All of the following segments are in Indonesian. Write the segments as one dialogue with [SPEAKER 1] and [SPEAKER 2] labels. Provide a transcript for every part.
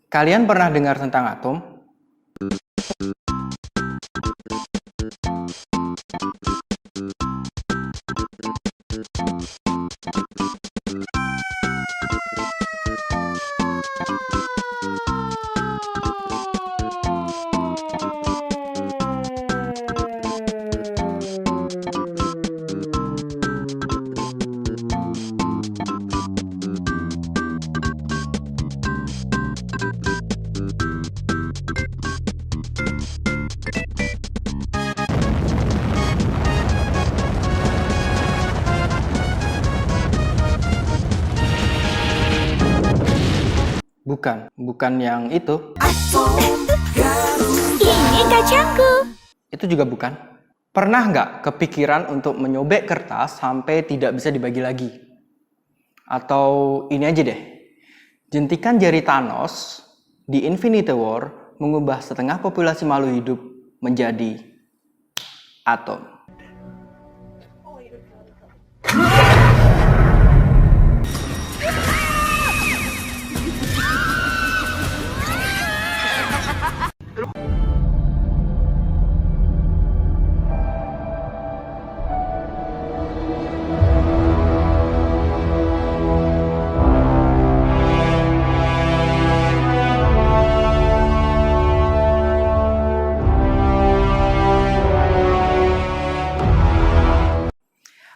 [SPEAKER 1] Kalian pernah dengar tentang atom? Bukan yang itu.
[SPEAKER 2] Ini kacangku.
[SPEAKER 1] Itu juga bukan. Pernah nggak kepikiran untuk menyobek kertas sampai tidak bisa dibagi lagi? Atau ini aja deh. Jentikan jari Thanos di Infinity War mengubah setengah populasi makhluk hidup menjadi atom.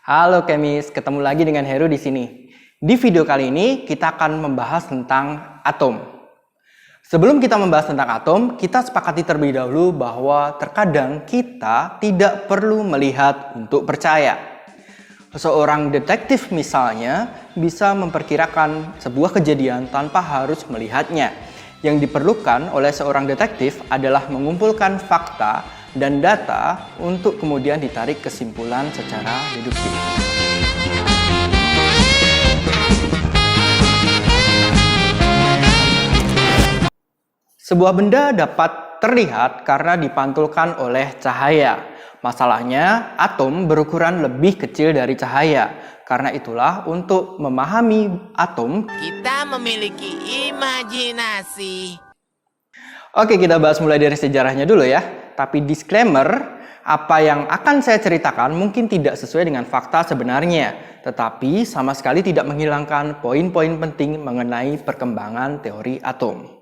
[SPEAKER 1] Halo Kemis, ketemu lagi dengan Heru di sini. Di video kali ini kita akan membahas tentang atom. Sebelum kita membahas tentang atom, kita sepakati terlebih dahulu bahwa terkadang kita tidak perlu melihat untuk percaya. Seorang detektif misalnya bisa memperkirakan sebuah kejadian tanpa harus melihatnya. Yang diperlukan oleh seorang detektif adalah mengumpulkan fakta dan data untuk kemudian ditarik kesimpulan secara deduktif. Sebuah benda dapat terlihat karena dipantulkan oleh cahaya. Masalahnya, atom berukuran lebih kecil dari cahaya. Karena itulah, untuk memahami atom,
[SPEAKER 3] kita memiliki imajinasi.
[SPEAKER 1] Oke, kita bahas mulai dari sejarahnya dulu ya. Tapi disclaimer, apa yang akan saya ceritakan mungkin tidak sesuai dengan fakta sebenarnya. Tetapi sama sekali tidak menghilangkan poin-poin penting mengenai perkembangan teori atom.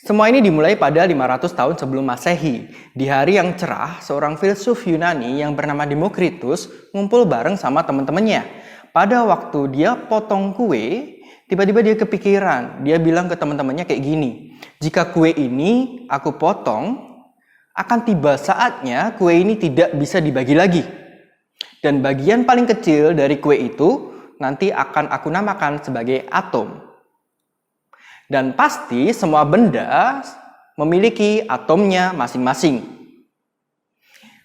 [SPEAKER 1] Semua ini dimulai pada 500 tahun sebelum Masehi. Di hari yang cerah, seorang filsuf Yunani yang bernama Demokritus ngumpul bareng sama teman-temannya. Pada waktu dia potong kue, tiba-tiba dia kepikiran. Dia bilang ke teman-temannya kayak gini, jika kue ini aku potong, akan tiba saatnya kue ini tidak bisa dibagi lagi. Dan bagian paling kecil dari kue itu nanti akan aku namakan sebagai atom. Dan pasti semua benda memiliki atomnya masing-masing.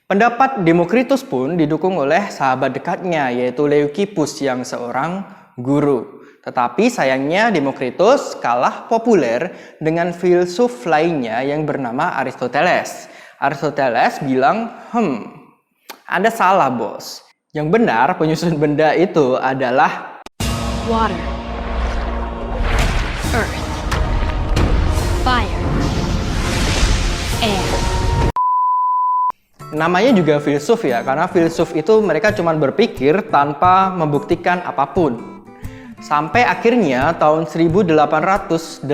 [SPEAKER 1] Pendapat Demokritus pun didukung oleh sahabat dekatnya, yaitu Leucippus yang seorang guru. Tetapi sayangnya Demokritus kalah populer dengan filsuf lainnya yang bernama Aristoteles. Aristoteles bilang, Anda salah bos. Yang benar penyusun benda itu adalah
[SPEAKER 2] Water, Earth, Fire, Air.
[SPEAKER 1] namanya juga filsuf ya, karena filsuf itu mereka cuma berpikir tanpa membuktikan apapun. Sampai akhirnya tahun 1808,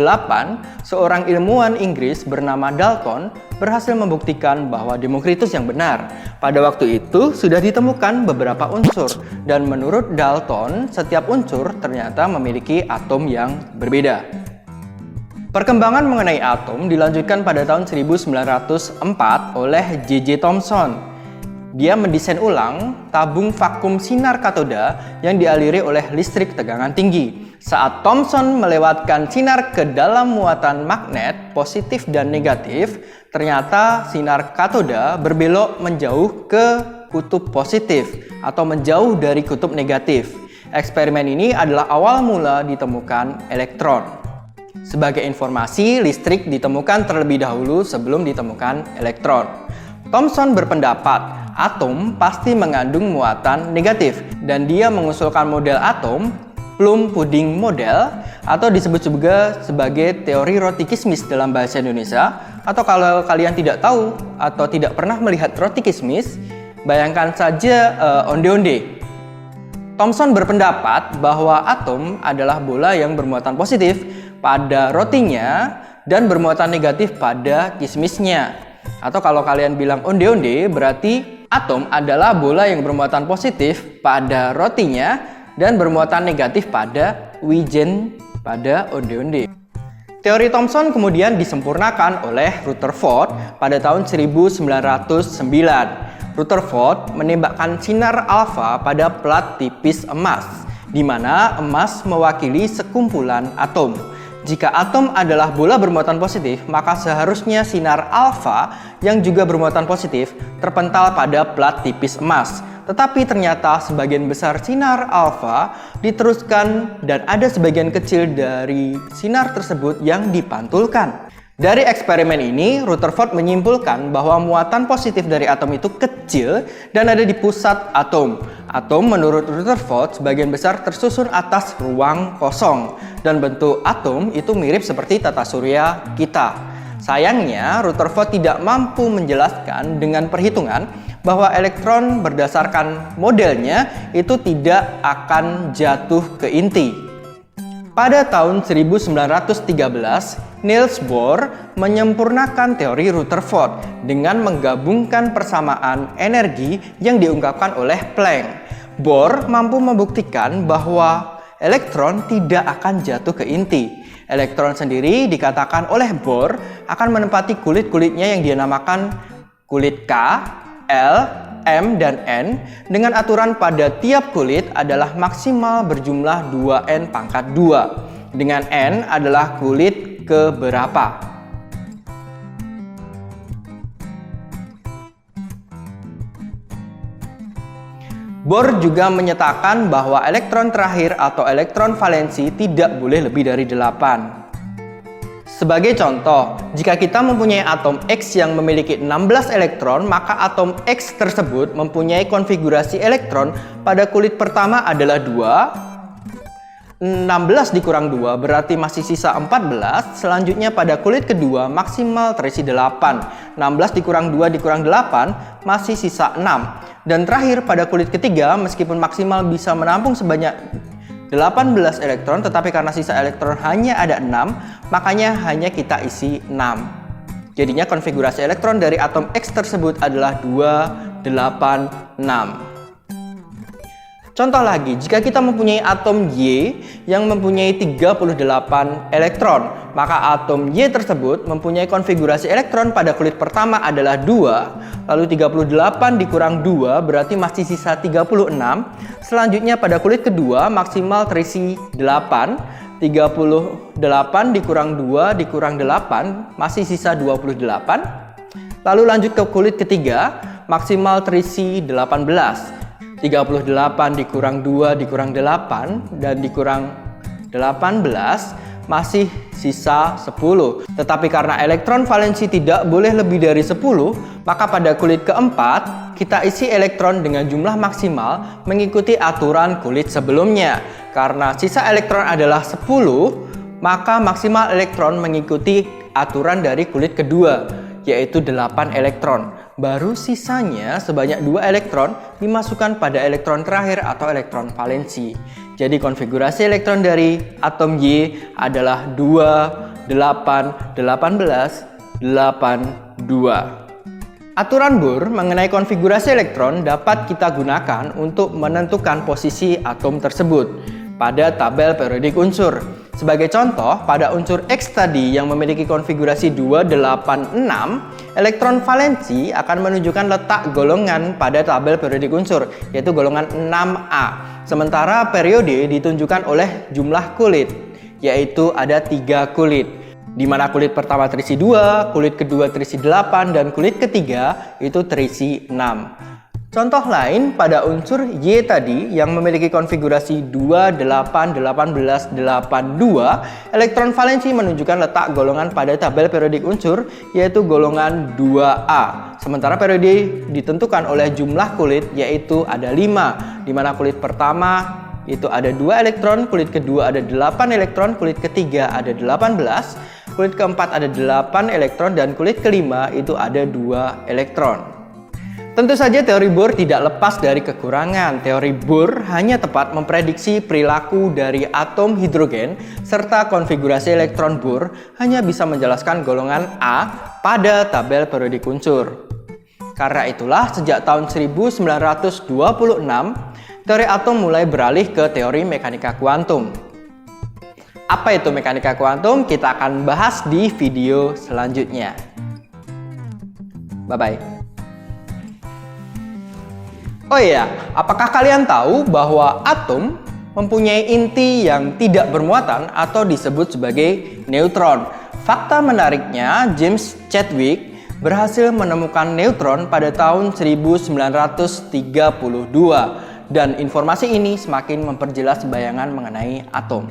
[SPEAKER 1] seorang ilmuwan Inggris bernama Dalton berhasil membuktikan bahwa Demokritus yang benar. Pada waktu itu sudah ditemukan beberapa unsur, dan menurut Dalton, setiap unsur ternyata memiliki atom yang berbeda. Perkembangan mengenai atom dilanjutkan pada tahun 1904 oleh J.J. Thomson. Dia mendesain ulang tabung vakum sinar katoda yang dialiri oleh listrik tegangan tinggi. Saat Thomson melewatkan sinar ke dalam muatan magnet positif dan negatif, ternyata sinar katoda berbelok menjauh ke kutub positif atau menjauh dari kutub negatif. Eksperimen ini adalah awal mula ditemukan elektron. Sebagai informasi, listrik ditemukan terlebih dahulu sebelum ditemukan elektron. Thomson berpendapat atom pasti mengandung muatan negatif, dan dia mengusulkan model atom plum pudding model, atau disebut juga sebagai teori roti kismis dalam bahasa Indonesia. Atau kalau kalian tidak tahu atau tidak pernah melihat roti kismis, bayangkan saja onde-onde. Thomson berpendapat bahwa atom adalah bola yang bermuatan positif pada rotinya dan bermuatan negatif pada kismisnya. Atau kalau kalian bilang onde-onde, berarti atom adalah bola yang bermuatan positif pada rotinya dan bermuatan negatif pada wijen pada onde-onde. Teori Thomson kemudian disempurnakan oleh Rutherford pada tahun 1909. Rutherford menembakkan sinar alfa pada plat tipis emas, di mana emas mewakili sekumpulan atom. Jika atom adalah bola bermuatan positif, maka seharusnya sinar alfa yang juga bermuatan positif terpental pada plat tipis emas. Tetapi ternyata sebagian besar sinar alfa diteruskan dan ada sebagian kecil dari sinar tersebut yang dipantulkan. Dari eksperimen ini, Rutherford menyimpulkan bahwa muatan positif dari atom itu kecil dan ada di pusat atom. Atom menurut Rutherford sebagian besar tersusun atas ruang kosong dan bentuk atom itu mirip seperti tata surya kita. Sayangnya, Rutherford tidak mampu menjelaskan dengan perhitungan bahwa elektron berdasarkan modelnya itu tidak akan jatuh ke inti. Pada tahun 1913, Niels Bohr menyempurnakan teori Rutherford dengan menggabungkan persamaan energi yang diungkapkan oleh Planck. Bohr mampu membuktikan bahwa elektron tidak akan jatuh ke inti. Elektron sendiri dikatakan oleh Bohr akan menempati kulit-kulitnya yang dinamakan kulit K, L, M, dan N dengan aturan pada tiap kulit adalah maksimal berjumlah 2N pangkat 2 dengan N adalah kulit keberapa. Bohr juga menyatakan bahwa elektron terakhir atau elektron valensi tidak boleh lebih dari 8. Sebagai contoh, jika kita mempunyai atom X yang memiliki 16 elektron, maka atom X tersebut mempunyai konfigurasi elektron pada kulit pertama adalah 2, 16 dikurang 2 berarti masih sisa 14, selanjutnya pada kulit kedua maksimal terisi 8, 16 dikurang 2 dikurang 8 masih sisa 6, dan terakhir pada kulit ketiga meskipun maksimal bisa menampung sebanyak 18 elektron, tetapi karena sisa elektron hanya ada 6, makanya hanya kita isi 6. Jadinya konfigurasi elektron dari atom X tersebut adalah 2, 8, 6. Contoh lagi, jika kita mempunyai atom Y yang mempunyai 38 elektron, maka atom Y tersebut mempunyai konfigurasi elektron pada kulit pertama adalah 2, lalu 38 dikurang 2 berarti masih sisa 36, selanjutnya pada kulit kedua maksimal terisi 8, 38 dikurang 2 dikurang 8 masih sisa 28, lalu lanjut ke kulit ketiga maksimal terisi 18, 38 dikurang 2 dikurang 8 dan dikurang 18 masih sisa 10. Tetapi karena elektron valensi tidak boleh lebih dari 10, maka pada kulit keempat kita isi elektron dengan jumlah maksimal mengikuti aturan kulit sebelumnya. Karena sisa elektron adalah 10, maka maksimal elektron mengikuti aturan dari kulit kedua, yaitu 8 elektron. Baru sisanya sebanyak 2 elektron dimasukkan pada elektron terakhir atau elektron valensi. Jadi konfigurasi elektron dari atom Y adalah 2, 8, 18, 8, 2. Aturan Bohr mengenai konfigurasi elektron dapat kita gunakan untuk menentukan posisi atom tersebut pada tabel periodik unsur. Sebagai contoh, pada unsur X tadi yang memiliki konfigurasi 286, elektron valensi akan menunjukkan letak golongan pada tabel periodik unsur, yaitu golongan 6A. Sementara periode ditunjukkan oleh jumlah kulit, yaitu ada 3 kulit, di mana kulit pertama terisi 2, kulit kedua terisi 8, dan kulit ketiga itu terisi 6. Contoh lain pada unsur Y tadi yang memiliki konfigurasi 2, 8, 18, 82, elektron valensi menunjukkan letak golongan pada tabel periodik unsur yaitu golongan 2A. Sementara periode ditentukan oleh jumlah kulit yaitu ada 5, di mana kulit pertama itu ada 2 elektron, kulit kedua ada 8 elektron, kulit ketiga ada 18, kulit keempat ada 8 elektron, dan kulit kelima itu ada 2 elektron. Tentu saja teori Bohr tidak lepas dari kekurangan. Teori Bohr hanya tepat memprediksi perilaku dari atom hidrogen, serta konfigurasi elektron Bohr hanya bisa menjelaskan golongan A pada tabel periodik unsur. Karena itulah sejak tahun 1926, teori atom mulai beralih ke teori mekanika kuantum. Apa itu mekanika kuantum? Kita akan bahas di video selanjutnya. Bye-bye. Oh iya, apakah kalian tahu bahwa atom mempunyai inti yang tidak bermuatan atau disebut sebagai neutron? Fakta menariknya, James Chadwick berhasil menemukan neutron pada tahun 1932, dan informasi ini semakin memperjelas bayangan mengenai atom.